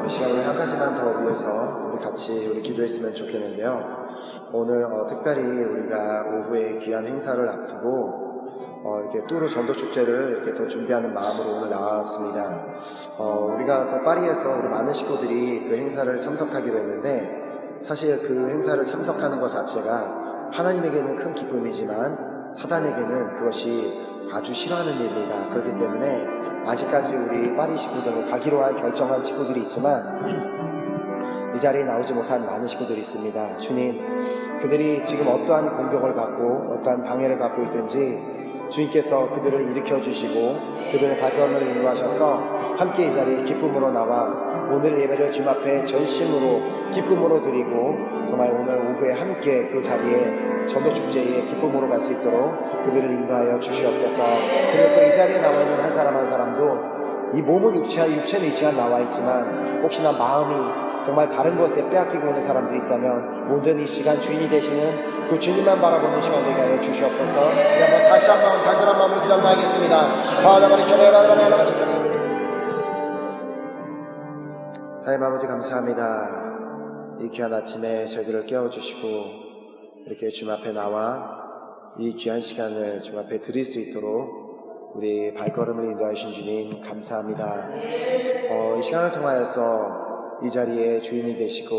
시간을 한 가지만 더 위해서 우리 같이 기도했으면 좋겠는데요. 오늘 특별히 우리가 오후에 귀한 행사를 앞두고 이렇게 뚜르 전도 축제를 이렇게 더 준비하는 마음으로 오늘 나왔습니다. 우리가 또 파리에서 우리 많은 식구들이 그 행사를 참석하기로 했는데, 사실 그 행사를 참석하는 것 자체가 하나님에게는 큰 기쁨이지만 사단에게는 그것이 아주 싫어하는 일입니다. 그렇기 때문에 아직까지 우리 파리 식구들, 가기로 결정한 식구들이 있지만 이 자리에 나오지 못한 많은 식구들이 있습니다. 주님, 그들이 지금 어떠한 공격을 받고 어떠한 방해를 받고 있든지 주님께서 그들을 일으켜 주시고 그들의 발걸음을 인도하셔서 함께 이 자리에 기쁨으로 나와 오늘 예배를 주님 앞에 전심으로 기쁨으로 드리고 정말 오늘 오후에 함께 그 자리에 전도축제에 기쁨으로 갈 수 있도록 그들을 인도하여 주시옵소서. 그리고 또 이 자리에 나와 있는 한 사람 한 사람도 이 몸은 육체는 이치가 나와 있지만 혹시나 마음이 정말 다른 것에 빼앗기고 있는 사람들이 있다면 온전히 이 시간 주인이 되시는 그 주님만 바라보는 시간 되게 하여 주시옵소서. 우리 한번 다시 한번 간절한 마음으로 기도 한번 하겠습니다. 하나님 아버지 감사합니다. 이 귀한 아침에 저희들을 깨워주시고 이렇게 주님 앞에 나와 이 귀한 시간을 주님 앞에 드릴 수 있도록 우리 발걸음을 인도하신 주님 감사합니다. 이 시간을 통하여서 이 자리에 주인이 되시고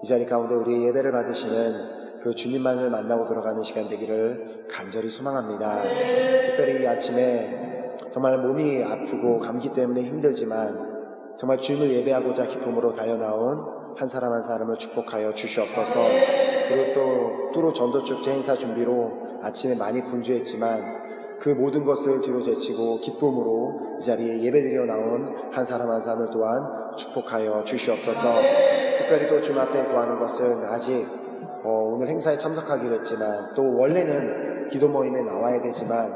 이 자리 가운데 우리의 예배를 받으시는 그 주님만을 만나고 돌아가는 시간 되기를 간절히 소망합니다. 특별히 이 아침에 정말 몸이 아프고 감기 때문에 힘들지만 정말 주님을 예배하고자 기쁨으로 달려나온 한 사람 한 사람을 축복하여 주시옵소서. 그리고 또 뚜로 전도축제 행사 준비로 아침에 많이 분주했지만 그 모든 것을 뒤로 제치고 기쁨으로 이 자리에 예배드리러 나온 한 사람 한 사람을 또한 축복하여 주시옵소서. 특별히 또 주님 앞에 구하는 것은 아직 오늘 행사에 참석하기로 했지만 또 원래는 기도 모임에 나와야 되지만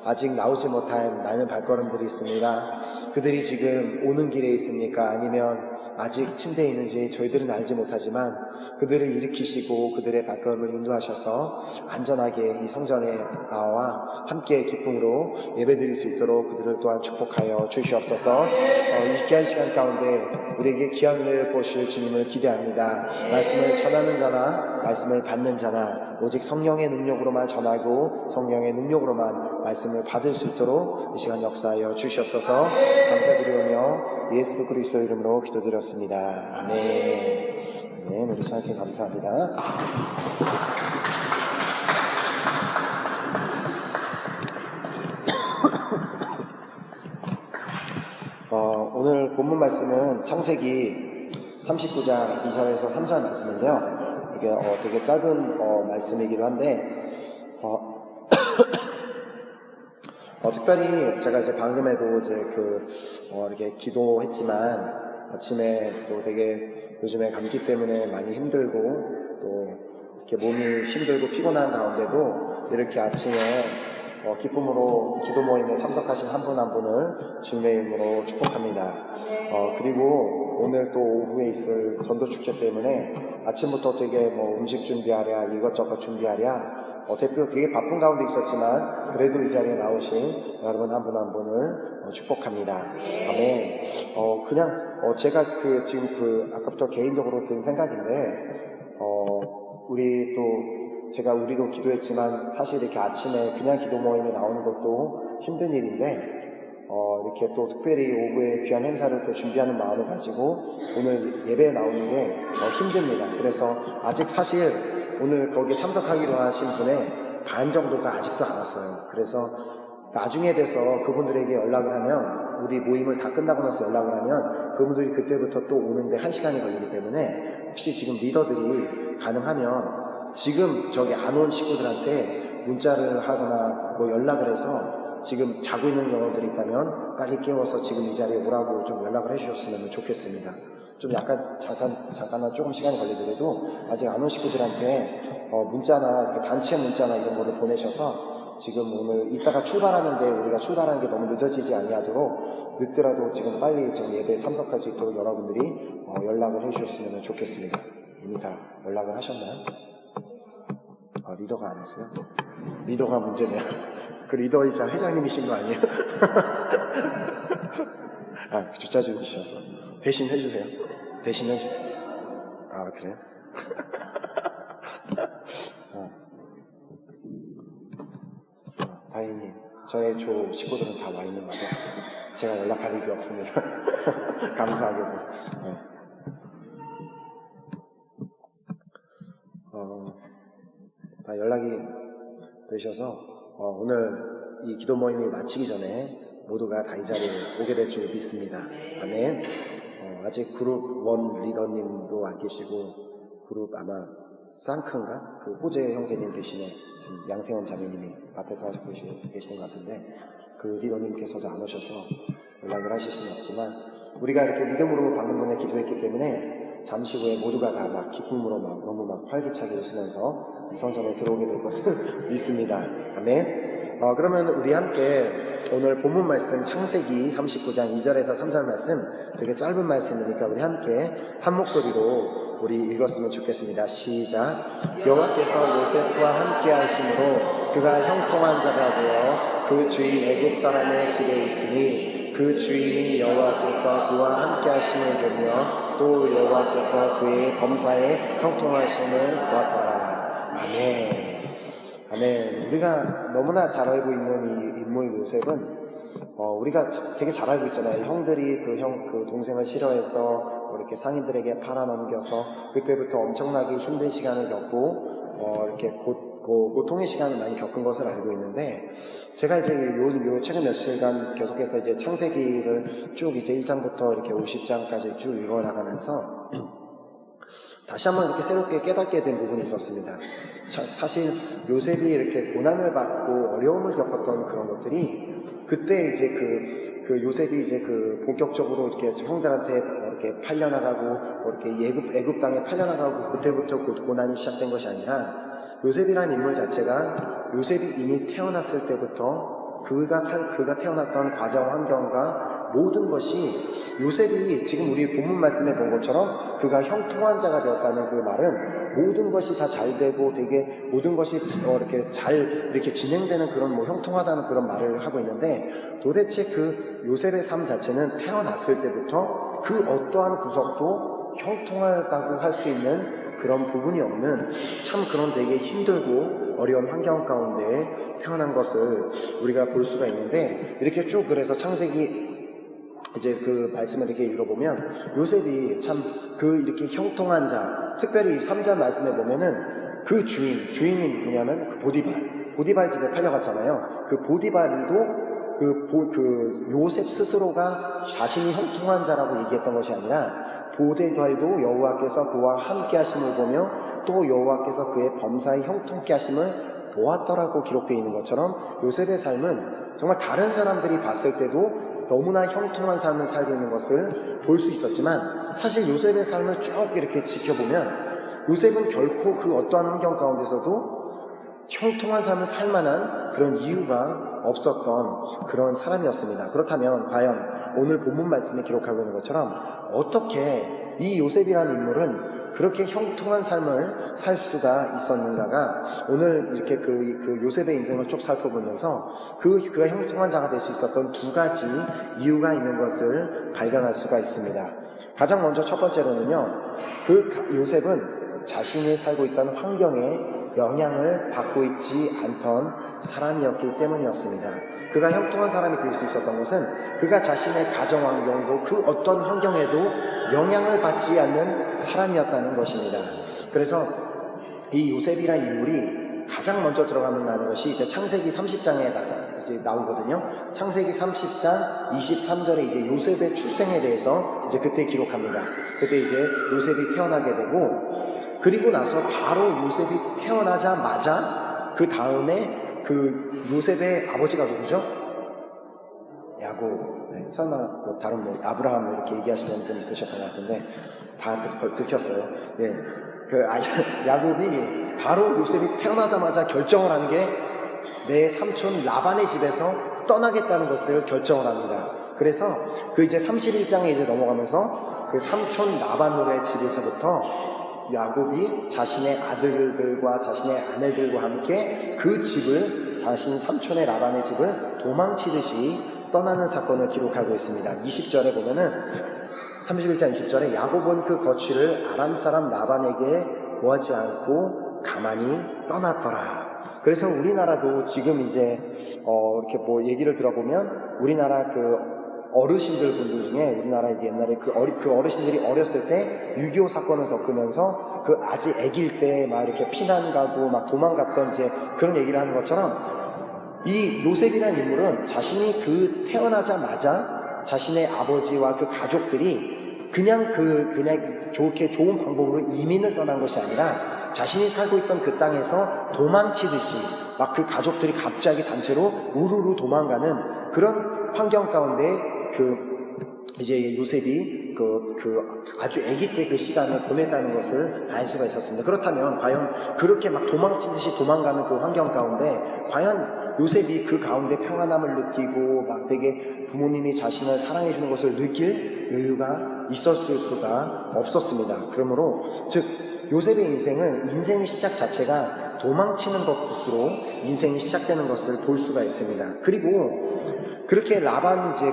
아직 나오지 못한 많은 발걸음들이 있습니다. 그들이 지금 오는 길에 있습니까? 아니면 아직 침대에 있는지 저희들은 알지 못하지만 그들을 일으키시고 그들의 발걸음을 인도하셔서 안전하게 이 성전에 나와 함께 기쁨으로 예배드릴 수 있도록 그들을 또한 축복하여 주시옵소서. 이 귀한 시간 가운데 우리에게 귀한 은혜를 보실 주님을 기대합니다. 말씀을 전하는 자나 말씀을 받는 자나 오직 성령의 능력으로만 전하고 성령의 능력으로만 말씀을 받을 수 있도록 이 시간 역사하여 주시옵소서. 감사드리오며 예수 그리스도 이름으로 기도드렸습니다. 아멘. 아멘. 우리 주님께 감사합니다. 오늘 본문 말씀은 창세기 39장 2절에서 3절 말씀인데요. 이게 되게 짧은 말씀이기도 한데 특별히 제가 이제 방금에도 이제 이렇게 기도했지만 아침에 또 되게 요즘에 감기 때문에 많이 힘들고 또 이렇게 몸이 힘들고 피곤한 가운데도 이렇게 아침에 기쁨으로 기도 모임에 참석하신 한 분 한 분을 주님의 이름으로 축복합니다. 그리고 오늘 또 오후에 있을 전도축제 때문에 아침부터 되게 음식 준비하랴 이것저것 준비하랴 대표 되게 바쁜 가운데 있었지만 그래도 이 자리에 나오신 여러분 한 분 한 분을 축복합니다. 아멘. 제가 지금 아까부터 개인적으로 든 생각인데 우리도 기도했지만 사실 이렇게 아침에 그냥 기도 모임에 나오는 것도 힘든 일인데 이렇게 또 특별히 오후에 귀한 행사를 또 준비하는 마음을 가지고 오늘 예배에 나오는 게 힘듭니다. 그래서 아직 사실 오늘 거기에 참석하기로 하신 분의 반 정도가 아직도 안 왔어요. 그래서 나중에 돼서 그분들에게 연락을 하면 우리 모임을 다 끝나고 나서 연락을 하면 그분들이 그때부터 또 오는데 1시간이 걸리기 때문에 혹시 지금 리더들이 가능하면 지금 저기 안 온 친구들한테 문자를 하거나 연락을 해서 지금 자고 있는 영혼들이 있다면 빨리 깨워서 지금 이 자리에 오라고 좀 연락을 해주셨으면 좋겠습니다. 좀 약간 잠깐만 조금 시간이 걸리더라도 아직 안 온 식구들한테 문자나 이렇게 단체 문자나 이런 거를 보내셔서 지금 오늘 이따가 출발하는데 우리가 출발하는 게 너무 늦어지지 아니하도록 늦더라도 지금 빨리 좀 예배에 참석할 수 있도록 여러분들이 연락을 해주셨으면 좋겠습니다. 이미 다 연락을 하셨나요? 리더가 안 했어요? 리더가 문제네요. 그 리더이자 회장님이신 거 아니에요? 주차주이셔서 대신 해주세요. 대신 해주세요. 아, 그래요? 다행히 저의 조 식구들은 다 와 있는 것 같아서 제가 연락할 일이 없습니다. 감사하게도. 다 연락이 되셔서 오늘 이 기도 모임이 마치기 전에 모두가 다 이 자리에 오게 될 줄 믿습니다. 아멘. 아직 그룹 원 리더님도 안 계시고 그룹 아마 쌍크인가? 그 호재 형제님 대신에 지금 양세원 자매님이 밭에서 하시고 계시는 것 같은데 그 리더님께서도 안 오셔서 연락을 하실 수는 없지만 우리가 이렇게 믿음으로 방금 전에 기도했기 때문에 잠시 후에 모두가 다 막 기쁨으로 막 너무 막 활기차게 웃으면서 성전에 들어오게 될 것을 믿습니다. 아멘. 그러면 우리 함께 오늘 본문 말씀 창세기 39장 2절에서 3절 말씀 되게 짧은 말씀이니까 우리 함께 한 목소리로 우리 읽었으면 좋겠습니다. 시작. 여호와께서 요셉과 함께 하심으로 그가 형통한 자가 되어 그 주인 애굽 사람의 집에 있으니 그 주인이 여호와께서 그와 함께 하심을 보며 또 여호와께서 그의 범사에 형통하심을 보았더라. 아멘. 아멘. 우리가 너무나 잘 알고 있는 이 인물 요셉은 우리가 되게 잘 알고 있잖아요. 형들이 그 동생을 싫어해서 이렇게 상인들에게 팔아넘겨서 그때부터 엄청나게 힘든 시간을 겪고 이렇게 고통의 시간을 많이 겪은 것을 알고 있는데 제가 이제 요 최근 며칠간 계속해서 이제 창세기를 쭉 이제 1장부터 이렇게 50장까지 쭉 읽어나가면서 다시 한번 이렇게 새롭게 깨닫게 된 부분이 있었습니다. 사실 요셉이 이렇게 고난을 받고 어려움을 겪었던 그런 것들이 그때 이제 그 요셉이 이제 본격적으로 이렇게 형들한테 이렇게 팔려나가고 이렇게 애굽 땅에 팔려나가고 그때부터 고난이 시작된 것이 아니라 요셉이라는 인물 자체가 요셉이 이미 태어났을 때부터 그가 태어났던 과정 환경과 모든 것이 요셉이 지금 우리 본문 말씀에 본 것처럼 그가 형통한 자가 되었다는 그 말은 모든 것이 다 잘 되고 되게 모든 것이 이렇게 잘 이렇게 진행되는 그런 형통하다는 그런 말을 하고 있는데 도대체 그 요셉의 삶 자체는 태어났을 때부터 그 어떠한 구석도 형통하다고 할 수 있는 그런 부분이 없는 참 그런 되게 힘들고 어려운 환경 가운데 태어난 것을 우리가 볼 수가 있는데 이렇게 쭉 그래서 창세기 이제 그 말씀을 이렇게 읽어보면 요셉이 참 이렇게 형통한 자, 특별히 3절 말씀에 보면은 그 주인이 누구냐면 그 보디발 집에 팔려갔잖아요. 그 보디발도 그 요셉 스스로가 자신이 형통한 자라고 얘기했던 것이 아니라 보디발도 여호와께서 그와 함께 하심을 보며 또 여호와께서 그의 범사에 형통케 하심을 보았더라고 기록되어 있는 것처럼 요셉의 삶은 정말 다른 사람들이 봤을 때도 너무나 형통한 삶을 살고 있는 것을 볼 수 있었지만 사실 요셉의 삶을 쭉 이렇게 지켜보면 요셉은 결코 그 어떠한 환경 가운데서도 형통한 삶을 살 만한 그런 이유가 없었던 그런 사람이었습니다. 그렇다면 과연 오늘 본문 말씀에 기록하고 있는 것처럼 어떻게 이 요셉이라는 인물은 그렇게 형통한 삶을 살 수가 있었는가가 오늘 이렇게 그 요셉의 인생을 쭉 살펴보면서 그가 형통한 자가 될 수 있었던 두 가지 이유가 있는 것을 발견할 수가 있습니다. 가장 먼저 첫 번째로는요, 그 요셉은 자신이 살고 있던 환경에 영향을 받고 있지 않던 사람이었기 때문이었습니다. 그가 형통한 사람이 될 수 있었던 것은 그가 자신의 가정 환경도 그 어떤 환경에도 영향을 받지 않는 사람이었다는 것입니다. 그래서 이 요셉이라는 인물이 가장 먼저 들어가는 것이 이제 창세기 30장에 이제 나오거든요. 창세기 30장 23절에 이제 요셉의 출생에 대해서 이제 그때 기록합니다. 그때 이제 요셉이 태어나게 되고 그리고 나서 바로 요셉이 태어나자마자 그 다음에 그 요셉의 아버지가 누구죠? 야곱. 네, 설마 다른 아브라함 이렇게 얘기하시는 분이 있으셨던 것 같은데 다 들켰어요. 네, 야곱이 바로 요셉이 태어나자마자 결정을 한 게 내 삼촌 라반의 집에서 떠나겠다는 것을 결정을 합니다. 그래서 그 이제 31장에 이제 넘어가면서 그 삼촌 라반의 집에서부터 야곱이 자신의 아들들과 자신의 아내들과 함께 그 집을 자신 삼촌의 라반의 집을 도망치듯이 떠나는 사건을 기록하고 있습니다. 20절에 보면은 31장 20절에 야곱은 그 거취를 아람 사람 라반에게 구하지 않고 가만히 떠났더라. 그래서 우리나라도 지금 이제 이렇게 뭐 얘기를 들어보면 우리나라 그 어르신들 분들 중에 우리나라 옛날에 그 어르신들이 어렸을 때 6.25 사건을 겪으면서 그 아직 아기일 때 막 이렇게 피난 가고 막 도망갔던 이제 그런 얘기를 하는 것처럼 이 요셉이라는 인물은 자신이 그 태어나자마자 자신의 아버지와 그 가족들이 그냥 좋게 좋은 방법으로 이민을 떠난 것이 아니라 자신이 살고 있던 그 땅에서 도망치듯이 막 그 가족들이 갑자기 단체로 우르르 도망가는 그런 환경 가운데 이제 요셉이 아주 아기 때 그 시간을 보냈다는 것을 알 수가 있었습니다. 그렇다면 과연 그렇게 막 도망치듯이 도망가는 그 환경 가운데 과연 요셉이 그 가운데 평안함을 느끼고 막 되게 부모님이 자신을 사랑해 주는 것을 느낄 여유가 있었을 수가 없었습니다. 그러므로 즉 요셉의 인생의 시작 자체가 도망치는 것으로 인생이 시작되는 것을 볼 수가 있습니다. 그리고 그렇게 라반이 이제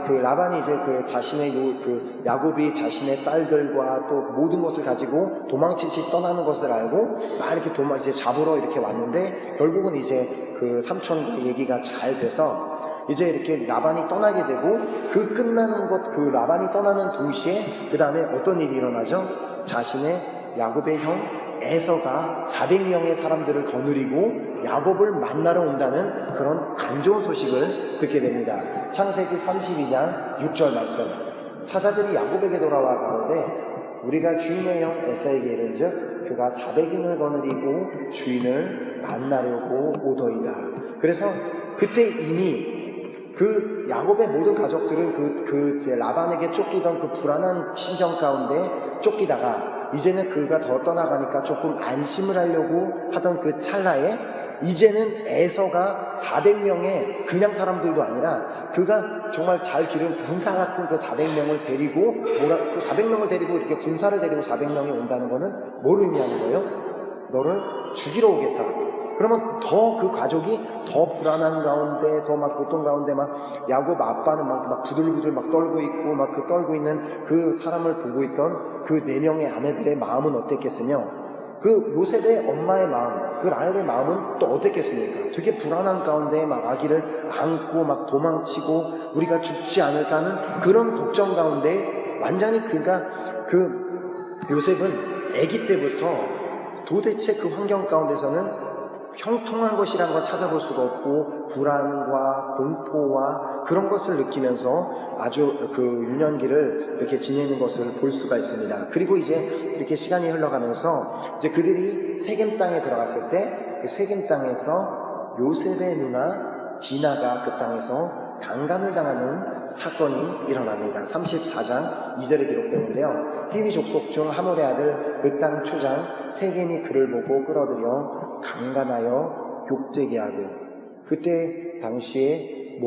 그 자신의 야곱이 자신의 딸들과 또 그 모든 것을 가지고 도망치듯이 떠나는 것을 알고 막 이렇게 이제 잡으러 이렇게 왔는데 결국은 이제 그 삼촌 얘기가 잘 돼서 이제 이렇게 라반이 떠나게 되고 그 라반이 떠나는 동시에 그 다음에 어떤 일이 일어나죠? 자신의 야곱의 형 에서가 400명의 사람들을 거느리고 야곱을 만나러 온다는 그런 안 좋은 소식을 듣게 됩니다. 창세기 32장 6절 말씀. 사자들이 야곱에게 돌아와 가로되 우리가 주인의 형 에서에게 이른즉 그가 400인을 거느리고 주인을 만나려고 오더이다. 그래서 그때 이미 그 야곱의 모든 가족들은 이제 라반에게 쫓기던 그 불안한 심정 가운데 쫓기다가 이제는 그가 더 떠나가니까 조금 안심을 하려고 하던 그 찰나에 이제는 에서가 400명의 그냥 사람들도 아니라 그가 정말 잘 기른 군사 같은 그 400명을 데리고 그 400명을 데리고 이렇게 군사를 데리고 400명이 온다는 거는 뭘 의미하는 거예요? 너를 죽이러 오겠다. 그러면 더 그 가족이 더 불안한 가운데, 더 막 고통 가운데 막 야곱 아빠는 막 부들부들 막 떨고 있고 막 그 떨고 있는 그 사람을 보고 있던 그 4명의 아내들의 마음은 어땠겠으며 그 요셉의 엄마의 마음, 그 라헬의 마음은 또 어땠겠습니까? 되게 불안한 가운데 막 아기를 안고 막 도망치고 우리가 죽지 않을까 하는 그런 걱정 가운데 완전히 요셉은 아기 때부터 도대체 그 환경 가운데서는 형통한 것이란 걸 찾아볼 수가 없고 불안과 공포와 그런 것을 느끼면서 아주 그 유년기를 이렇게 지내는 것을 볼 수가 있습니다. 그리고 이제 이렇게 시간이 흘러가면서 이제 그들이 세겜 땅에 들어갔을 때 그 세겜 땅에서 요셉의 누나 디나가 그 땅에서 강간을 당하는 사건이 일어납니다. 34장 2절에 기록되는데요. 히위 족속 중 하몰의 아들 그 땅 추장 세겜이 그를 보고 끌어들여 강간하여 욕되게 하고 그때 당시에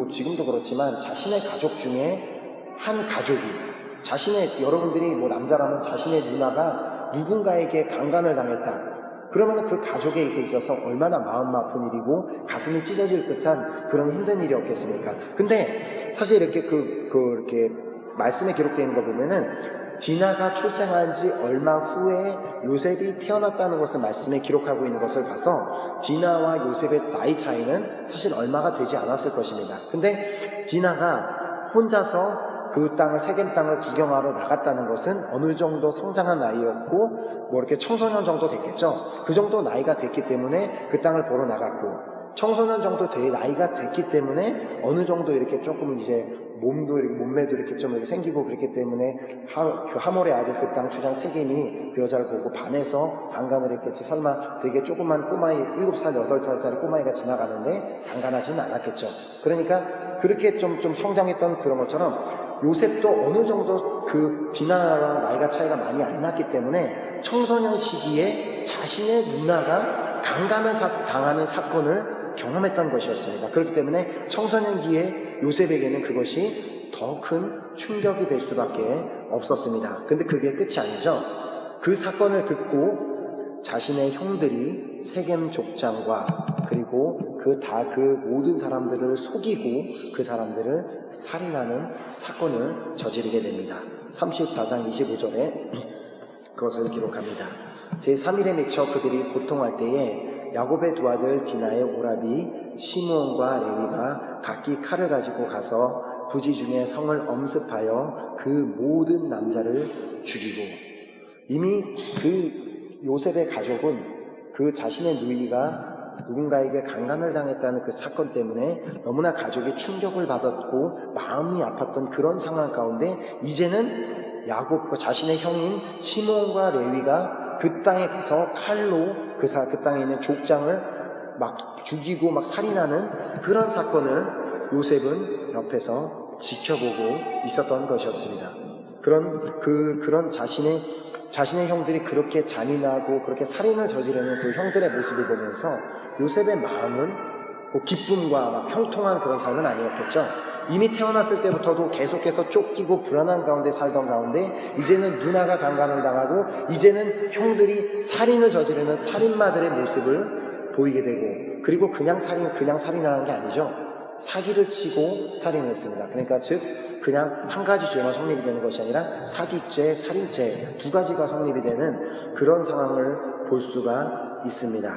지금도 그렇지만 자신의 가족 중에 한 가족이 여러분들이 남자라면 자신의 누나가 누군가에게 강간을 당했다. 그러면 그 가족에게 있어서 얼마나 마음 아픈 일이고 가슴이 찢어질 듯한 그런 힘든 일이었겠습니까? 근데 사실 이렇게 이렇게 말씀에 기록되어 있는 거 보면은 디나가 출생한 지 얼마 후에 요셉이 태어났다는 것을 말씀에 기록하고 있는 것을 봐서 디나와 요셉의 나이 차이는 사실 얼마가 되지 않았을 것입니다. 근데 디나가 혼자서 그 땅을 세겜 땅을 구경하러 나갔다는 것은 어느 정도 성장한 나이였고 이렇게 청소년 정도 됐겠죠. 그 정도 나이가 됐기 때문에 그 땅을 보러 나갔고 청소년 정도 나이가 됐기 때문에 어느 정도 이렇게 조금 이제 몸매도 이렇게 좀 생기고 그랬기 때문에 그 하몰의 아들 그 땅 주장 세겜이 그 여자를 보고 반해서 강간을 했겠지. 설마 되게 조그만 꼬마이 7살, 8살짜리 꼬마이가 지나가는데 강간하지는 않았겠죠. 그러니까 그렇게 좀 성장했던 그런 것처럼 요셉도 어느 정도 그 디나랑 나이가 차이가 많이 안 났기 때문에 청소년 시기에 자신의 누나가 강간을 당하는 사건을 경험했던 것이었습니다. 그렇기 때문에 청소년기에 요셉에게는 그것이 더 큰 충격이 될 수밖에 없었습니다. 근데 그게 끝이 아니죠. 그 사건을 듣고 자신의 형들이 세겜 족장과 그리고 그 모든 사람들을 속이고 그 사람들을 살인하는 사건을 저지르게 됩니다. 34장 25절에 그것을 기록합니다. 제3일에 미쳐 그들이 고통할 때에 야곱의 두 아들 디나의 오라비 시므온과 레위가 각기 칼을 가지고 가서 부지 중에 성을 엄습하여 그 모든 남자를 죽이고, 이미 그 요셉의 가족은 그 자신의 누이가 누군가에게 강간을 당했다는 그 사건 때문에 너무나 가족이 충격을 받았고 마음이 아팠던 그런 상황 가운데 이제는 야곱과 자신의 형인 시므온과 레위가 그 땅에 가서 칼로 그 땅에 있는 족장을 막 죽이고 막 살인하는 그런 사건을 요셉은 옆에서 지켜보고 있었던 것이었습니다. 그런 자신의 형들이 그렇게 잔인하고 그렇게 살인을 저지르는 그 형들의 모습을 보면서 요셉의 마음은 기쁨과 막 형통한 그런 삶은 아니었겠죠. 이미 태어났을 때부터도 계속해서 쫓기고 불안한 가운데 살던 가운데 이제는 누나가 강간을 당하고 이제는 형들이 살인을 저지르는 살인마들의 모습을 보이게 되고, 그리고 그냥 살인하는 게 아니죠. 사기를 치고 살인을 했습니다. 그러니까 즉 그냥 한 가지 죄만 성립이 되는 것이 아니라 사기죄, 살인죄 두 가지가 성립이 되는 그런 상황을 볼 수가 있습니다.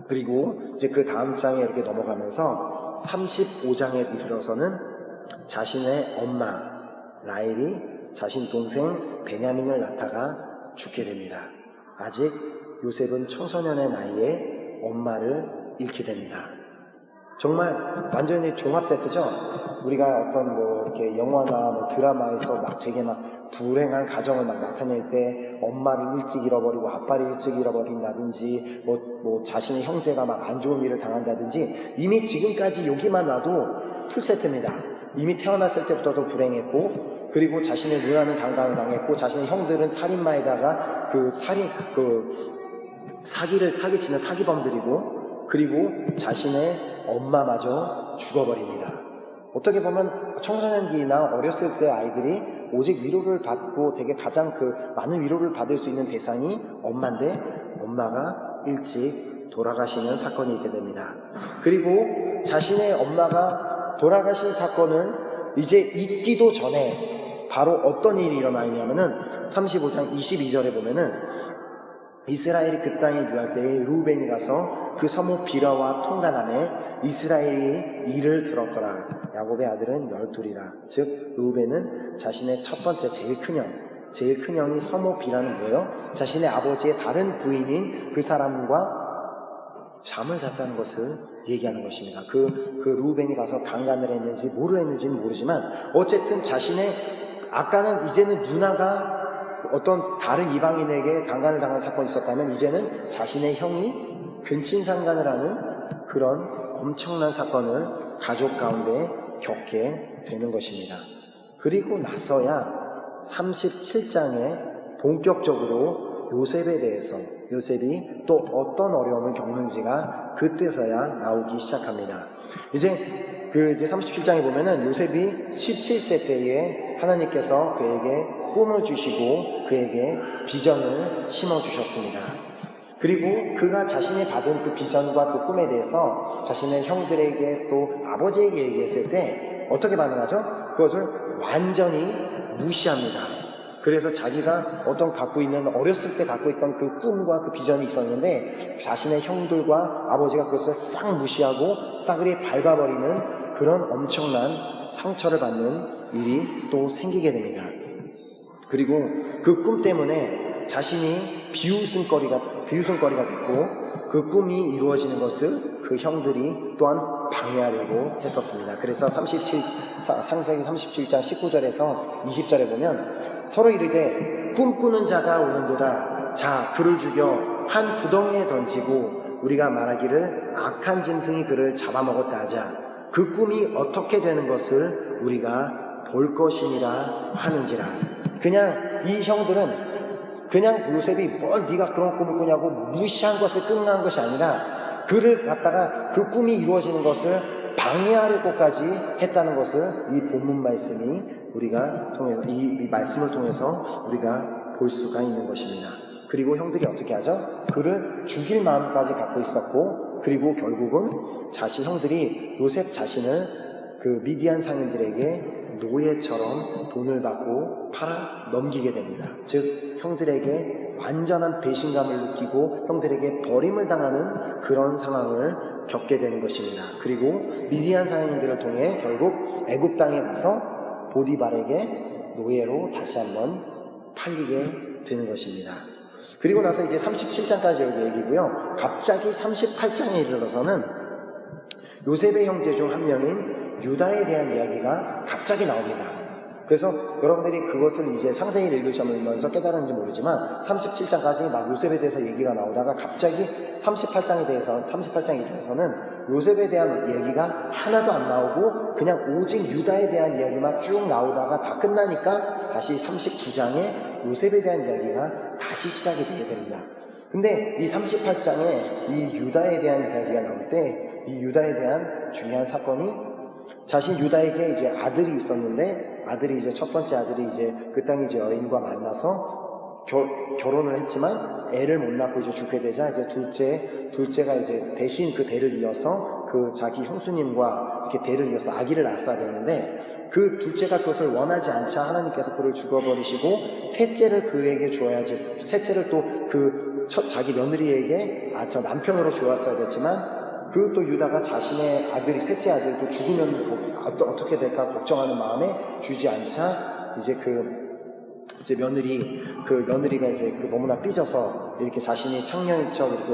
그리고 이제 그 다음 장에 이렇게 넘어가면서 35장에 이르러서는 자신의 엄마 라헬이 자신 동생 베냐민을 낳다가 죽게 됩니다. 아직 요셉은 청소년의 나이에 엄마를 잃게 됩니다. 정말 완전히 종합 세트죠. 우리가 어떤 이렇게 영화나 드라마에서 막 되게 막 불행한 가정을 막 나타낼 때 엄마를 일찍 잃어버리고 아빠를 일찍 잃어버린다든지 자신의 형제가 막 안 좋은 일을 당한다든지, 이미 지금까지 여기만 와도 풀세트입니다. 이미 태어났을 때부터도 불행했고, 그리고 자신의 누나는 강간을 당했고, 자신의 형들은 살인마에다가 사기치는 사기범들이고, 그리고 자신의 엄마마저 죽어버립니다. 어떻게 보면 청소년기나 어렸을 때 아이들이 오직 위로를 받고 되게 가장 많은 위로를 받을 수 있는 대상이 엄마인데 엄마가 일찍 돌아가시는 사건이 있게 됩니다. 그리고 자신의 엄마가 돌아가신 사건을 이제 잊기도 전에 바로 어떤 일이 일어나냐면은 35장 22절에 보면은 이스라엘이 그 땅에 유할 때에 루벤이 가서 그 서목 비라와 통간함에 이스라엘이 이를 들었더라. 야곱의 아들은 12이라. 즉 루벤은 자신의 첫 번째 제일 큰 형이 서목 비라는 거예요. 자신의 아버지의 다른 부인인 그 사람과 잠을 잤다는 것을 얘기하는 것입니다. 그 루벤이 가서 강간을 했는지 뭐를 했는지는 모르지만 어쨌든 아까는 이제는 누나가 어떤 다른 이방인에게 강간을 당한 사건이 있었다면 이제는 자신의 형이 근친상간을 하는 그런 엄청난 사건을 가족 가운데 겪게 되는 것입니다. 그리고 나서야 37장에 본격적으로 요셉에 대해서 요셉이 또 어떤 어려움을 겪는지가 그때서야 나오기 시작합니다. 이제 37장에 보면은 요셉이 17세 때에 하나님께서 그에게 꿈을 주시고 그에게 비전을 심어주셨습니다. 그리고 그가 자신이 받은 그 비전과 그 꿈에 대해서 자신의 형들에게 또 아버지에게 얘기했을 때 어떻게 반응하죠? 그것을 완전히 무시합니다. 그래서 자기가 어렸을 때 갖고 있던 그 꿈과 그 비전이 있었는데 자신의 형들과 아버지가 그것을 싹 무시하고 싸그리 밟아버리는 그런 엄청난 상처를 받는 일이 또 생기게 됩니다. 그리고 그 꿈 때문에 자신이 비웃음거리가 됐고 그 꿈이 이루어지는 것을 그 형들이 또한 방해하려고 했었습니다. 그래서 창세기 37장 19절에서 20절에 보면 서로 이르되 꿈꾸는 자가 오는도다. 자 그를 죽여 한 구덩이에 던지고 우리가 말하기를 악한 짐승이 그를 잡아먹었다 하자. 그 꿈이 어떻게 되는 것을 우리가 볼 것이니라 하는지라. 그냥 이 형들은 그냥 요셉이 뭘 네가 그런 꿈을 꾸냐고 무시한 것을 끙한 것이 아니라 그를 갖다가 그 꿈이 이루어지는 것을 방해하려고까지 했다는 것을 이 본문 말씀이 우리가 통해서 이 말씀을 통해서 우리가 볼 수가 있는 것입니다. 그리고 형들이 어떻게 하죠? 그를 죽일 마음까지 갖고 있었고 그리고 결국은 형들이 요셉 자신을 그 미디안 상인들에게 노예처럼 돈을 받고 팔아 넘기게 됩니다. 즉 형들에게 완전한 배신감을 느끼고 형들에게 버림을 당하는 그런 상황을 겪게 되는 것입니다. 그리고 미디안 상인들을 통해 결국 애굽 땅에 가서 보디발에게 노예로 다시 한번 팔리게 되는 것입니다. 그리고 나서 이제 37장까지 여기 얘기고요. 갑자기 38장에 이르러서는 요셉의 형제 중 한 명인 유다에 대한 이야기가 갑자기 나옵니다. 그래서 여러분들이 그것을 이제 상세히 읽으시면서 깨달은지 모르지만 37장까지 막 요셉에 대해서 얘기가 나오다가 갑자기 38장에 대해서는 요셉에 대한 얘기가 하나도 안 나오고 그냥 오직 유다에 대한 이야기만 쭉 나오다가 다 끝나니까 다시 39장에 요셉에 대한 이야기가 다시 시작이 되게 됩니다. 근데 이 38장에 이 유다에 대한 이야기가 나올 때 이 유다에 대한 중요한 사건이 자신 유다에게 이제 아들이 있었는데 아들이 이제 첫 번째 아들이 이제 그 땅에 이제 여인과 만나서 결혼을 했지만 애를 못 낳고 이제 죽게 되자 이제 둘째가 이제 대신 그 대를 이어서 그 자기 형수님과 이렇게 대를 이어서 아기를 낳았어야 되는데 그 둘째가 그것을 원하지 않자 하나님께서 그를 죽어버리시고 셋째를 그에게 주어야지 셋째를 또 그 자기 며느리에게 저 남편으로 주었어야 됐지만 그 또 유다가 자신의 아들이 셋째 아들도 죽으면 어떻게 될까 걱정하는 마음에 주지 않자 이제 며느리가 이제 너무나 삐져서 이렇게 자신이 창녀인 척 이렇게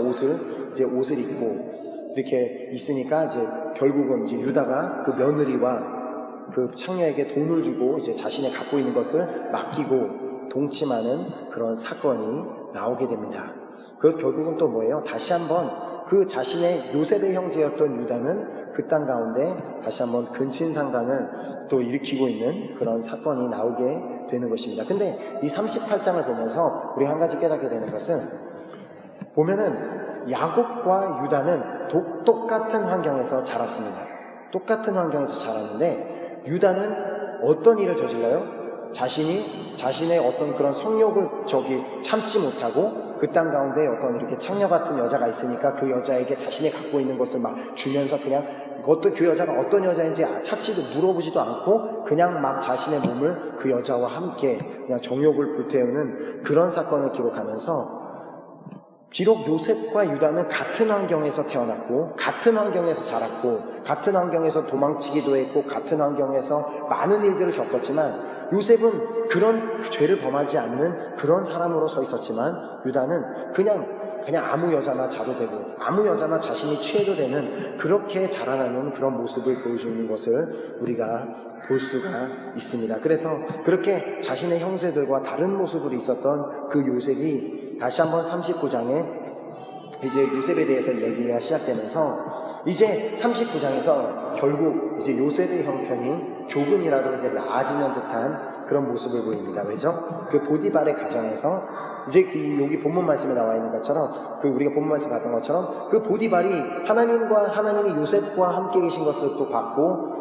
옷을 입고 이렇게 있으니까 이제 결국은 이제 유다가 그 며느리와 그 창녀에게 돈을 주고 이제 자신의 갖고 있는 것을 맡기고 동침하는 그런 사건이 나오게 됩니다. 그 결국은 또 뭐예요? 다시 한번 그 자신의 요셉의 형제였던 유다는 그 땅 가운데 다시 한번 근친상간을 또 일으키고 있는 그런 사건이 나오게 되는 것입니다. 근데 이 38장을 보면서 우리 한 가지 깨닫게 되는 것은 보면은 야곱과 유다는 똑같은 환경에서 자랐습니다. 똑같은 환경에서 자랐는데 유다는 어떤 일을 저질러요? 자신의 어떤 그런 성욕을 참지 못하고 그 땅 가운데 어떤 이렇게 창녀 같은 여자가 있으니까 그 여자에게 자신이 갖고 있는 것을 막 주면서 그냥 그 여자가 어떤 여자인지 찾지도 물어보지도 않고 그냥 막 자신의 몸을 그 여자와 함께 그냥 정욕을 불태우는 그런 사건을 기록하면서 비록 요셉과 유다는 같은 환경에서 태어났고 같은 환경에서 자랐고 같은 환경에서 도망치기도 했고 같은 환경에서 많은 일들을 겪었지만 요셉은 그런 죄를 범하지 않는 그런 사람으로 서 있었지만 유다는 그냥 아무 여자나 자도 되고 아무 여자나 자신이 취해도 되는 그렇게 자라나는 그런 모습을 보여주는 것을 우리가 볼 수가 있습니다. 그래서 그렇게 자신의 형제들과 다른 모습으로 있었던 그 요셉이 다시 한번 39장에 이제 요셉에 대해서 얘기가 시작되면서 이제 39장에서 결국 이제 요셉의 형편이 조금이라도 이제 나아지는 듯한 그런 모습을 보입니다. 왜죠? 그 보디발의 가정에서 이제 여기 본문 말씀에 나와 있는 것처럼 우리가 본문 말씀 봤던 것처럼 그 보디발이 하나님이 요셉과 함께 계신 것을 또 봤고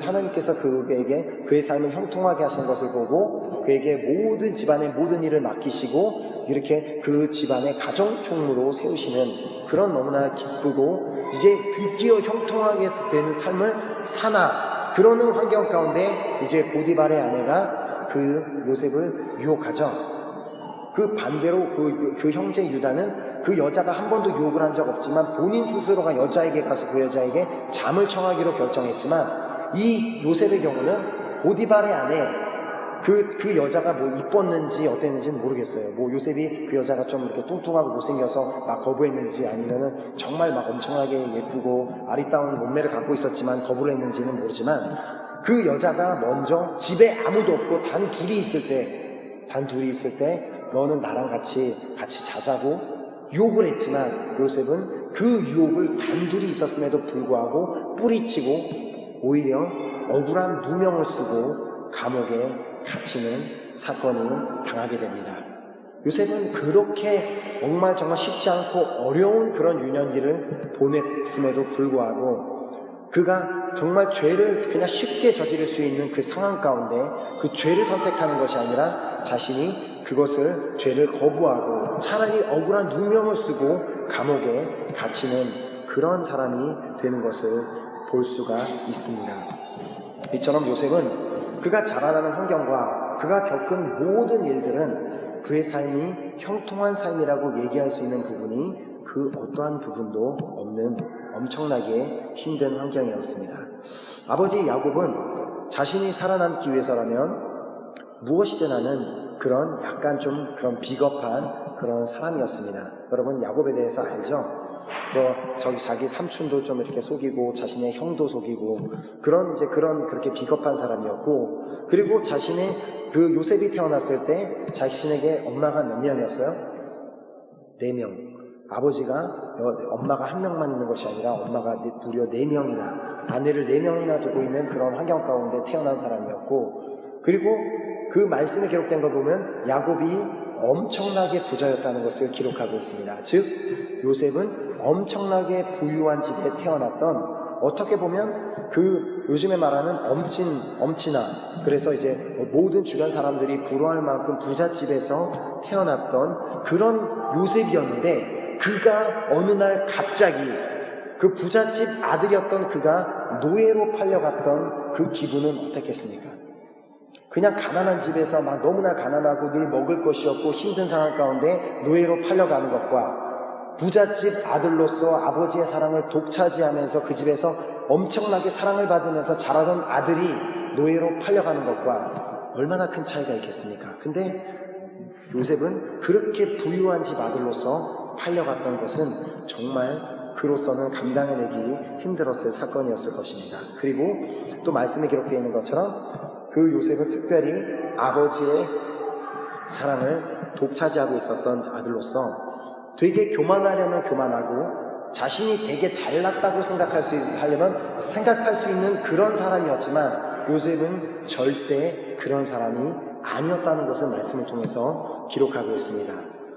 하나님께서 그에게 그의 삶을 형통하게 하신 것을 보고 그에게 모든 집안의 모든 일을 맡기시고 이렇게 그 집안의 가정 총무로 세우시는 그런 너무나 기쁘고 이제 드디어 형통하게 되는 삶을 사나 그러는 환경 가운데 이제 보디발의 아내가 그 요셉을 유혹하죠. 그 반대로 그 형제 유다는 그 여자가 한 번도 유혹을 한 적 없지만 본인 스스로가 여자에게 가서 그 여자에게 잠을 청하기로 결정했지만 이 요셉의 경우는 보디발의 아내 그 여자가 뭐 이뻤는지 어땠는지는 모르겠어요. 뭐 요셉이 그 여자가 좀 이렇게 뚱뚱하고 못생겨서 막 거부했는지 아니면은 정말 막 엄청나게 예쁘고 아리따운 몸매를 갖고 있었지만 거부를 했는지는 모르지만 그 여자가 먼저 집에 아무도 없고 단 둘이 있을 때 너는 나랑 같이 자자고 유혹을 했지만 요셉은 그 유혹을 단둘이 있었음에도 불구하고 뿌리치고 오히려 억울한 누명을 쓰고 감옥에 갇히는 사건을 당하게 됩니다. 요셉은 그렇게 정말 쉽지 않고 어려운 그런 유년기를 보냈음에도 불구하고 그가 정말 죄를 그냥 쉽게 저지를 수 있는 그 상황 가운데 그 죄를 선택하는 것이 아니라 자신이 죄를 거부하고 차라리 억울한 누명을 쓰고 감옥에 갇히는 그런 사람이 되는 것을 볼 수가 있습니다. 이처럼 요셉은 그가 자라나는 환경과 그가 겪은 모든 일들은 그의 삶이 형통한 삶이라고 얘기할 수 있는 부분이 그 어떠한 부분도 없는 엄청나게 힘든 환경이었습니다. 아버지 야곱은 자신이 살아남기 위해서라면 무엇이든 하는 그런 약간 좀 그런 비겁한 그런 사람이었습니다. 여러분 야곱에 대해서 알죠? 저기 자기 삼촌도 좀 이렇게 속이고 자신의 형도 속이고 그런 그렇게 비겁한 사람이었고, 그리고 자신의 그 요셉이 태어났을 때 자신에게 엄마가 몇 명이었어요? 4명. 아버지가 엄마가 1명만 있는 것이 아니라 엄마가 무려 4명이나, 아내를 4명이나 두고 있는 그런 환경 가운데 태어난 사람이었고, 그리고 그 말씀에 기록된 걸 보면 야곱이 엄청나게 부자였다는 것을 기록하고 있습니다. 즉 요셉은 엄청나게 부유한 집에 태어났던, 어떻게 보면 그 요즘에 말하는 엄친아, 그래서 이제 모든 주변 사람들이 부러워할 만큼 부잣집에서 태어났던 그런 요셉이었는데, 그가 어느 날 갑자기 그 부잣집 아들이었던 그가 노예로 팔려갔던 그 기분은 어떻겠습니까? 그냥 가난한 집에서 막 너무나 가난하고 늘 먹을 것이 없고 힘든 상황 가운데 노예로 팔려가는 것과 부잣집 아들로서 아버지의 사랑을 독차지하면서 그 집에서 엄청나게 사랑을 받으면서 자라던 아들이 노예로 팔려가는 것과 얼마나 큰 차이가 있겠습니까? 근데 요셉은 그렇게 부유한 집 아들로서 팔려갔던 것은 정말 그로서는 감당해내기 힘들었을 사건이었을 것입니다. 그리고 또 말씀에 기록되어 있는 것처럼 그 요셉은 특별히 아버지의 사랑을 독차지하고 있었던 아들로서 되게 교만하려면 교만하고 자신이 되게 잘났다고 생각할 수 있는 그런 사람이었지만, 요셉은 절대 그런 사람이 아니었다는 것을 말씀을 통해서 기록하고 있습니다.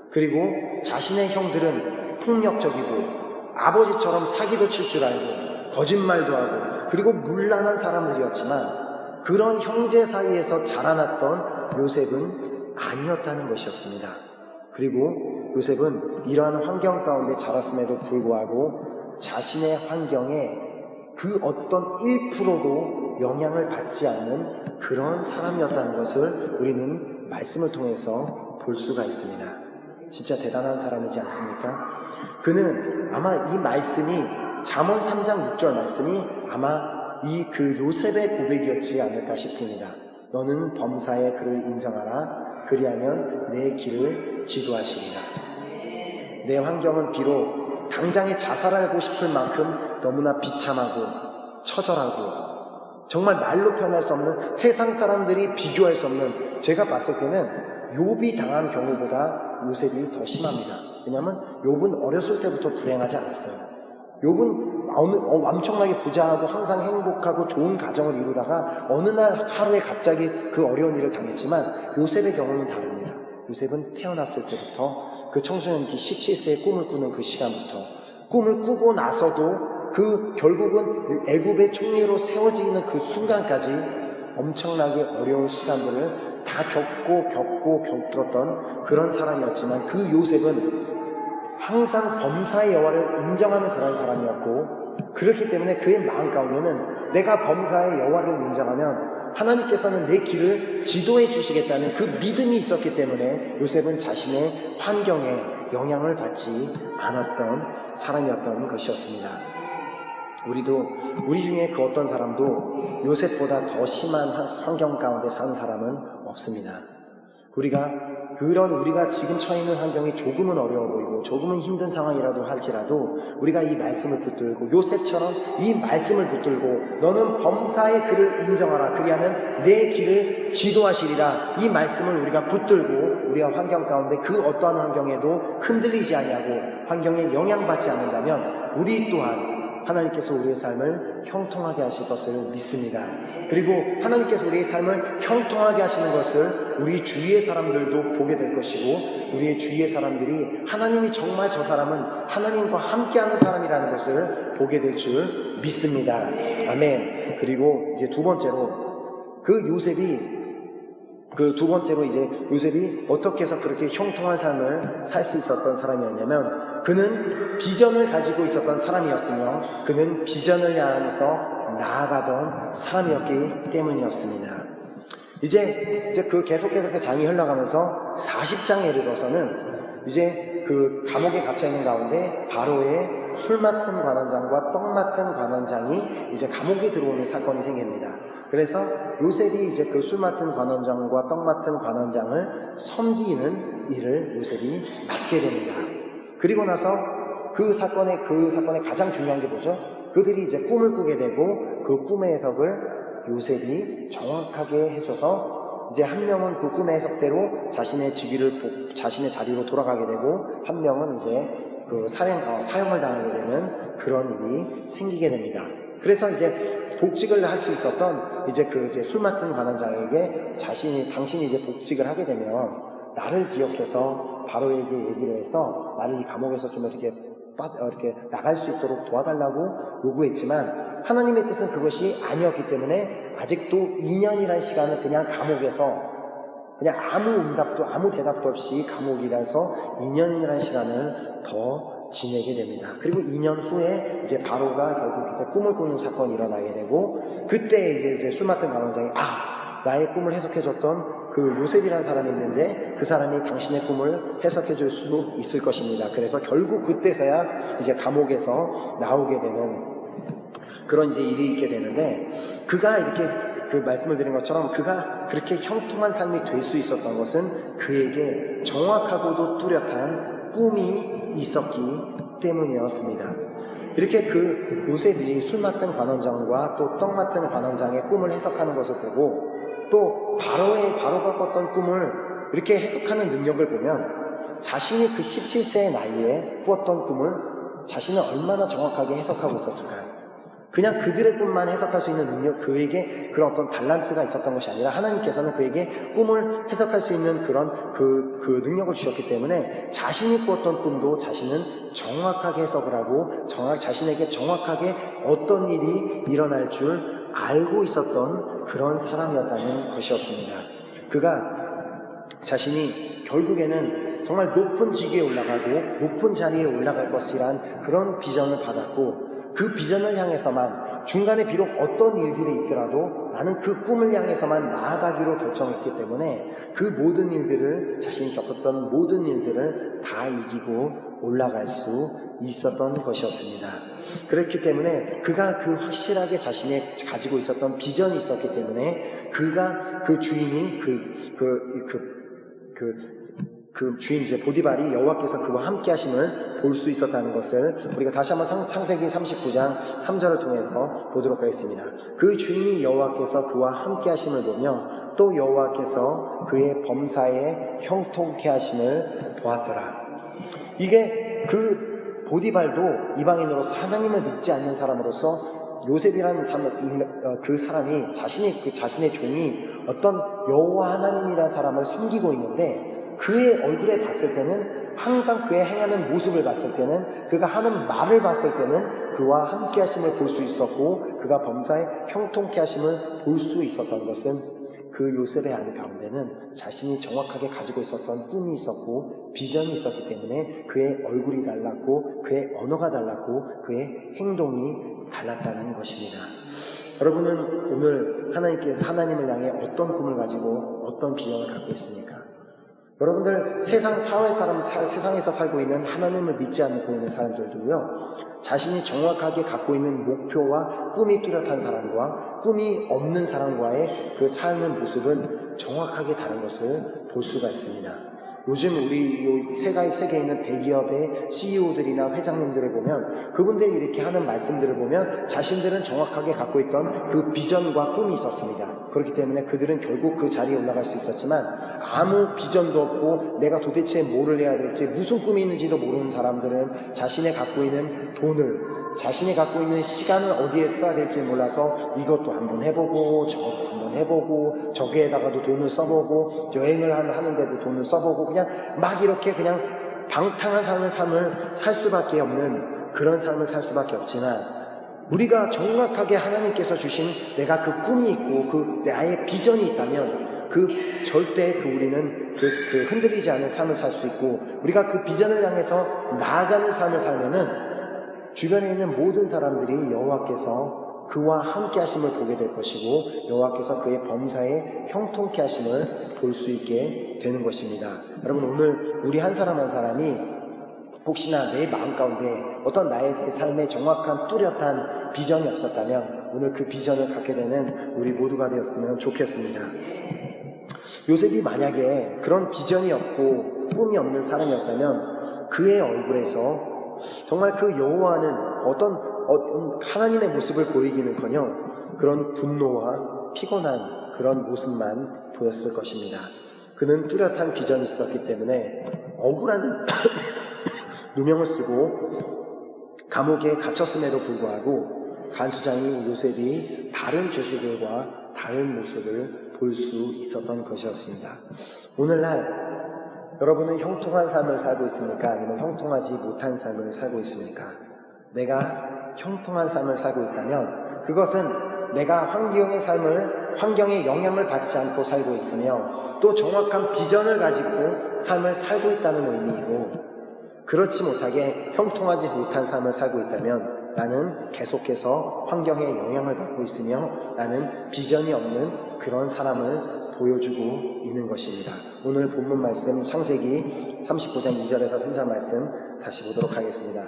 그리고 자신의 형들은 폭력적이고 아버지처럼 사기도 칠 줄 알고 거짓말도 하고 그리고 문란한 사람들이었지만, 그런 형제 사이에서 자라났던 요셉은 아니었다는 것이었습니다. 그리고 요셉은 이러한 환경 가운데 자랐음에도 불구하고 자신의 환경에 그 어떤 1%도 영향을 받지 않는 그런 사람이었다는 것을 우리는 말씀을 통해서 볼 수가 있습니다. 진짜 대단한 사람이지 않습니까? 그는 아마 이 말씀이 잠언 3장 6절 말씀이 아마 그 요셉의 고백이었지 않을까 싶습니다. 너는 범사의 그를 인정하라. 그리하면 내 길을 지도하시리라. 내 환경은 비록 당장에 자살하고 싶을 만큼 너무나 비참하고 처절하고 정말 말로 표현할 수 없는, 세상 사람들이 비교할 수 없는, 제가 봤을 때는 욥이 당한 경우보다 요셉이 더 심합니다. 왜냐하면 욥은 어렸을 때부터 불행하지 않았어요. 욥은 엄청나게 부자하고 항상 행복하고 좋은 가정을 이루다가 어느 날 하루에 갑자기 그 어려운 일을 당했지만, 요셉의 경우는 다릅니다. 요셉은 태어났을 때부터 그 청소년기 17세의 꿈을 꾸는 그 시간부터, 꿈을 꾸고 나서도 그 결국은 애굽의 총리로 세워지는 그 순간까지 엄청나게 어려운 시간들을 다 겪었던 그런 사람이었지만, 그 요셉은 항상 범사의 여호와를 인정하는 그런 사람이었고, 그렇기 때문에 그의 마음 가운데는 내가 범사의 여호와를 인정하면 하나님께서는 내 길을 지도해 주시겠다는 그 믿음이 있었기 때문에 요셉은 자신의 환경에 영향을 받지 않았던 사람이었던 것이었습니다. 우리 중에 그 어떤 사람도 요셉보다 더 심한 환경 가운데 사는 사람은 없습니다. 우리가 지금 처해 있는 환경이 조금은 어려워 보이고 조금은 힘든 상황이라도 할지라도 우리가 이 말씀을 붙들고 요셉처럼 이 말씀을 붙들고 너는 범사의 그를 인정하라. 그리하면 내 길을 지도하시리라. 이 말씀을 우리가 붙들고 우리가 환경 가운데 그 어떠한 환경에도 흔들리지 아니하고 환경에 영향받지 않는다면 우리 또한 하나님께서 우리의 삶을 형통하게 하실 것을 믿습니다. 그리고 하나님께서 우리의 삶을 형통하게 하시는 것을 우리 주위의 사람들도 보게 될 것이고, 우리의 주위의 사람들이 하나님이 정말 저 사람은 하나님과 함께하는 사람이라는 것을 보게 될 줄 믿습니다. 아멘. 그리고 이제 두 번째로, 그 요셉이 그 두 번째로 이제 요셉이 어떻게 해서 그렇게 형통한 삶을 살 수 있었던 사람이었냐면, 그는 비전을 가지고 있었던 사람이었으며 그는 비전을 향해서 나아가던 사람이었기 때문이었습니다. 이제 그 계속해서 그 장이 흘러가면서 40장에 이르러서는 이제 그 감옥에 갇혀 있는 가운데 바로의 술 맡은 관원장과 떡 맡은 관원장이 이제 감옥에 들어오는 사건이 생깁니다. 그래서 요셉이 이제 그 술 맡은 관원장과 떡 맡은 관원장을 섬기는 일을 요셉이 맡게 됩니다. 그리고 나서 그 사건의 가장 중요한 게 뭐죠? 그들이 이제 꿈을 꾸게 되고 그 꿈의 해석을 요셉이 정확하게 해줘서 이제 한 명은 그 꿈의 해석대로 자신의 자리로 돌아가게 되고, 한 명은 이제 그 사형을 당하게 되는 그런 일이 생기게 됩니다. 그래서 이제 복직을 할 수 있었던 이제 술 맡은 관원장에게 당신이 이제 복직을 하게 되면 나를 기억해서 바로에게 얘기를 해서 나를 이 감옥에서 좀 이렇게 나갈 수 있도록 도와달라고 요구했지만, 하나님의 뜻은 그것이 아니었기 때문에 아직도 2년이라는 시간을 그냥 감옥에서 그냥 아무 응답도 아무 대답도 없이 감옥이라서 2년이라는 시간을 더 지내게 됩니다. 그리고 2년 후에 이제 바로가 결국 이제 꿈을 꾸는 사건이 일어나게 되고, 그때 이제 술 맡은 관원장이 나의 꿈을 해석해줬던 그 요셉이라는 사람이 있는데 그 사람이 당신의 꿈을 해석해줄 수 있을 것입니다. 그래서 결국 그때서야 이제 감옥에서 나오게 되는 그런 이제 일이 있게 되는데, 그가 이렇게 그 말씀을 드린 것처럼 그가 그렇게 형통한 삶이 될 수 있었던 것은 그에게 정확하고도 뚜렷한 꿈이 있었기 때문이었습니다. 이렇게 그 요셉이 술 맡은 관원장과 또 떡 맡은 관원장의 꿈을 해석하는 것을 보고, 또 바로가 꿨던 꿈을 이렇게 해석하는 능력을 보면 자신이 그 17세의 나이에 꾸었던 꿈을 자신은 얼마나 정확하게 해석하고 있었을까요? 그냥 그들의 꿈만 해석할 수 있는 능력, 그에게 그런 어떤 달란트가 있었던 것이 아니라 하나님께서는 그에게 꿈을 해석할 수 있는 그런 그 능력을 주셨기 때문에 자신이 꾸었던 꿈도 자신은 정확하게 해석을 하고 자신에게 정확하게 어떤 일이 일어날 줄 알고 있었던 그런 사람이었다는 것이었습니다. 그가 자신이 결국에는 정말 높은 지위에 올라가고 높은 자리에 올라갈 것이란 그런 비전을 받았고, 그 비전을 향해서만 중간에 비록 어떤 일들이 있더라도 나는 그 꿈을 향해서만 나아가기로 결정했기 때문에 그 모든 일들을, 자신이 겪었던 모든 일들을 다 이기고 올라갈 수 있었던 것이었습니다. 그렇기 때문에 그가 그 확실하게 자신이 가지고 있었던 비전이 있었기 때문에 그가 그 주인이 그 주인 이제 보디발이 여호와께서 그와 함께 하심을 볼 수 있었다는 것을 우리가 다시 한번 창세기 39장 3절을 통해서 보도록 하겠습니다. 그 주인이 여호와께서 그와 함께 하심을 보며 또 여호와께서 그의 범사에 형통케 하심을 보았더라. 이게 그 보디발도 이방인으로서 하나님을 믿지 않는 사람으로서 요셉이라는 그 사람이 자신의 종이 어떤 여호와 하나님이라는 사람을 섬기고 있는데, 그의 얼굴에 봤을 때는, 항상 그의 행하는 모습을 봤을 때는, 그가 하는 말을 봤을 때는 그와 함께 하심을 볼 수 있었고, 그가 범사에 형통케 하심을 볼 수 있었던 것은 그 요셉의 안 가운데는 자신이 정확하게 가지고 있었던 꿈이 있었고 비전이 있었기 때문에 그의 얼굴이 달랐고 그의 언어가 달랐고 그의 행동이 달랐다는 것입니다. 여러분은 오늘 하나님을 향해 어떤 꿈을 가지고 어떤 비전을 갖고 있습니까? 여러분들 세상에서 살고 있는 하나님을 믿지 않고 있는 사람들도요, 자신이 정확하게 갖고 있는 목표와 꿈이 뚜렷한 사람과 꿈이 없는 사람과의 그 삶의 모습은 정확하게 다른 것을 볼 수가 있습니다. 요즘 우리 세계에 있는 대기업의 CEO들이나 회장님들을 보면 그분들이 이렇게 하는 말씀들을 보면 자신들은 정확하게 갖고 있던 그 비전과 꿈이 있었습니다. 그렇기 때문에 그들은 결국 그 자리에 올라갈 수 있었지만 아무 비전도 없고 내가 도대체 뭐를 해야 될지 무슨 꿈이 있는지도 모르는 사람들은 자신이 갖고 있는 돈을, 자신이 갖고 있는 시간을 어디에 써야 될지 몰라서 이것도 한번 해보고 저것도 한번 해보고 저기에다가도 돈을 써보고 여행을 하는데도 돈을 써보고 그냥 막 이렇게 그냥 방탕한 삶을 살 수밖에 없는 그런 삶을 살 수밖에 없지만, 우리가 정확하게 하나님께서 주신 내가 그 꿈이 있고 그 나의 비전이 있다면 절대 우리는 그 흔들리지 않는 삶을 살 수 있고, 우리가 그 비전을 향해서 나아가는 삶을 살면은 주변에 있는 모든 사람들이 여호와께서 그와 함께 하심을 보게 될 것이고, 여호와께서 그의 범사에 형통케 하심을 볼 수 있게 되는 것입니다. 여러분, 오늘 우리 한 사람 한 사람이 혹시나 내 마음 가운데 어떤 나의 삶에 정확한 뚜렷한 비전이 없었다면 오늘 그 비전을 갖게 되는 우리 모두가 되었으면 좋겠습니다. 요셉이 만약에 그런 비전이 없고 꿈이 없는 사람이었다면 그의 얼굴에서 정말 그 여호와는 어떤 하나님의 모습을 보이기는커녕 그런 분노와 피곤한 그런 모습만 보였을 것입니다. 그는 뚜렷한 비전이 있었기 때문에 억울한 누명을 쓰고 감옥에 갇혔음에도 불구하고 간수장이 요셉이 다른 죄수들과 다른 모습을 볼 수 있었던 것이었습니다. 오늘날 여러분은 형통한 삶을 살고 있습니까? 아니면 형통하지 못한 삶을 살고 있습니까? 내가 형통한 삶을 살고 있다면 그것은 내가 환경의 영향을 받지 않고 살고 있으며 또 정확한 비전을 가지고 삶을 살고 있다는 의미이고, 그렇지 못하게 형통하지 못한 삶을 살고 있다면 나는 계속해서 환경의 영향을 받고 있으며 나는 비전이 없는 그런 사람을 보여주고 있는 것입니다. 오늘 본문 말씀 창세기 39장 2절에서 3절 말씀 다시 보도록 하겠습니다.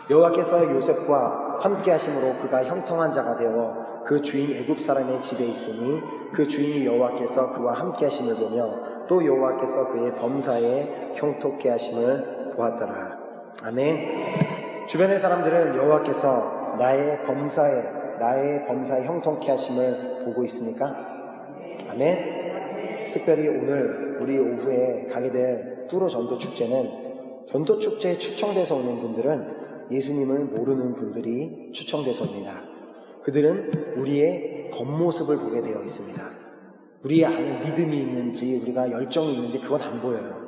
여호와께서 요셉과 함께 하심으로 그가 형통한 자가 되어 그 주인 애굽 사람의 집에 있으니 그 주인이 여호와께서 그와 함께 하심을 보며 또 여호와께서 그의 범사에 형통케 하심을 보았더라. 아멘. 주변의 사람들은 여호와께서 나의 범사에 형통케 하심을 보고 있습니까? 아멘. 특별히 오늘 우리 오후에 가게 될 뚜로 전도축제는 전도축제에 초청돼서 오는 분들은 예수님을 모르는 분들이 초청돼서 옵니다. 그들은 우리의 겉모습을 보게 되어 있습니다. 우리 안에 믿음이 있는지 우리가 열정이 있는지 그건 안 보여요.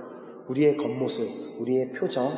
우리의 겉모습, 우리의 표정,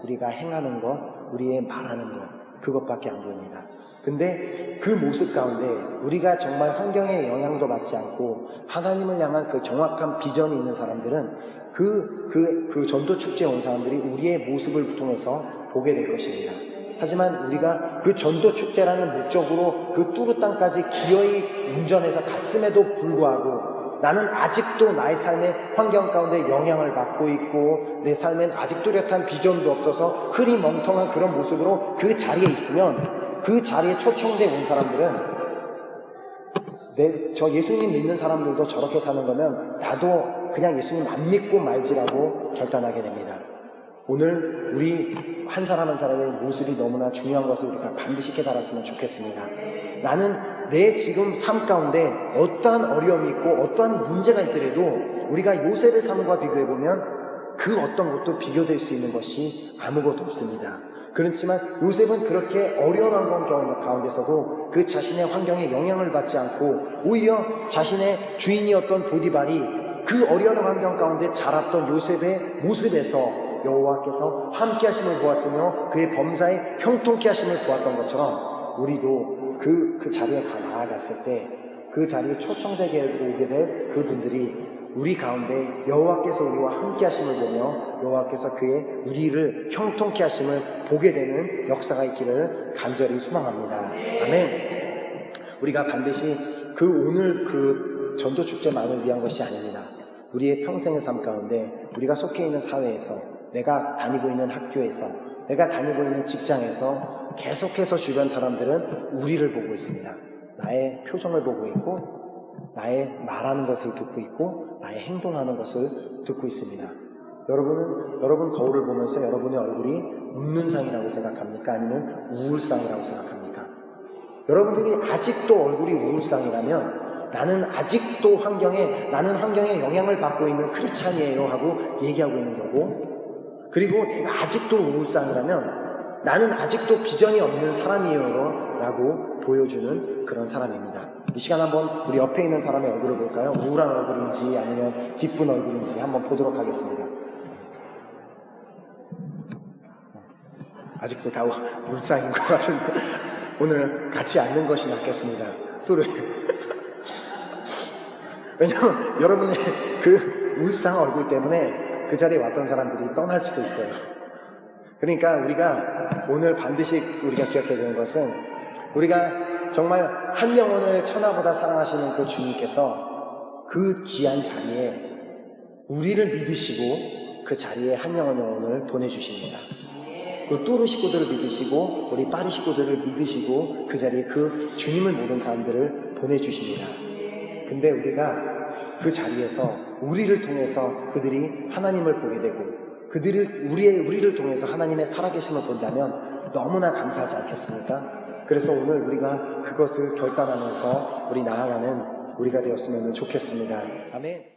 우리가 행하는 것, 우리의 말하는 것, 그것밖에 안 보입니다. 근데 그 모습 가운데 우리가 정말 환경의 영향도 받지 않고 하나님을 향한 그 정확한 비전이 있는 사람들은 그 전도축제에 온 사람들이 우리의 모습을 통해서 보게 될 것입니다. 하지만 우리가 그 전도축제라는 목적으로 그 뚜르 땅까지 기어이 운전해서 갔음에도 불구하고 나는 아직도 나의 삶의 환경 가운데 영향을 받고 있고 내 삶엔 아직 뚜렷한 비전도 없어서 흐리멍텅한 그런 모습으로 그 자리에 있으면, 그 자리에 초청돼 온 사람들은 저 예수님 믿는 사람들도 저렇게 사는 거면 나도 그냥 예수님 안 믿고 말지라고 결단하게 됩니다. 오늘 우리 한 사람 한 사람의 모습이 너무나 중요한 것을 우리가 반드시 깨달았으면 좋겠습니다. 나는 내 지금 삶 가운데 어떠한 어려움이 있고 어떠한 문제가 있더라도 우리가 요셉의 삶과 비교해보면 그 어떤 것도 비교될 수 있는 것이 아무것도 없습니다. 그렇지만 요셉은 그렇게 어려운 환경 가운데서도 그 자신의 환경에 영향을 받지 않고 오히려 자신의 주인이었던 보디발이 그 어려운 환경 가운데 자랐던 요셉의 모습에서 여호와께서 함께 하심을 보았으며 그의 범사에 형통케 하심을 보았던 것처럼 우리도 그 자리에 나아갔을 때 그 자리에 초청되게 오게 될 그분들이 우리 가운데 여호와께서 우리와 함께 하심을 보며 여호와께서 우리를 형통케 하심을 보게 되는 역사가 있기를 간절히 소망합니다. 아멘. 우리가 반드시 오늘 그 전도축제만을 위한 것이 아닙니다. 우리의 평생의 삶 가운데 우리가 속해 있는 사회에서, 내가 다니고 있는 학교에서, 내가 다니고 있는 직장에서 계속해서 주변 사람들은 우리를 보고 있습니다. 나의 표정을 보고 있고 나의 말하는 것을 듣고 있고 나의 행동하는 것을 듣고 있습니다. 여러분 거울을 보면서 여러분의 얼굴이 웃는 상이라고 생각합니까? 아니면 우울상이라고 생각합니까? 여러분들이 아직도 얼굴이 우울상이라면 나는 아직도 나는 환경에 영향을 받고 있는 크리스찬이에요 하고 얘기하고 있는 거고, 그리고 내가 아직도 우울상이라면 나는 아직도 비전이 없는 사람이에요 라고 보여주는 그런 사람입니다. 이 시간 한번 우리 옆에 있는 사람의 얼굴을 볼까요? 우울한 얼굴인지 아니면 기쁜 얼굴인지 한번 보도록 하겠습니다. 아직도 다 울상인 것 같은데 오늘 같이 앉는 것이 낫겠습니다. 왜냐면 여러분의 그 울상 얼굴 때문에 그 자리에 왔던 사람들이 떠날 수도 있어요. 그러니까 우리가 오늘 반드시 우리가 기억해야 되는 것은, 우리가 정말 한 영혼을 천하보다 사랑하시는 그 주님께서 그 귀한 자리에 우리를 믿으시고 그 자리에 한 영혼을 보내주십니다. 그 뚜르 식구들을 믿으시고 우리 파리 식구들을 믿으시고 그 자리에 그 주님을 모든 사람들을 보내주십니다. 근데 우리가 그 자리에서 우리를 통해서 그들이 하나님을 보게 되고 우리를 통해서 하나님의 살아계심을 본다면 너무나 감사하지 않겠습니까? 그래서 오늘 우리가 그것을 결단하면서 우리 나아가는 우리가 되었으면 좋겠습니다. 아멘.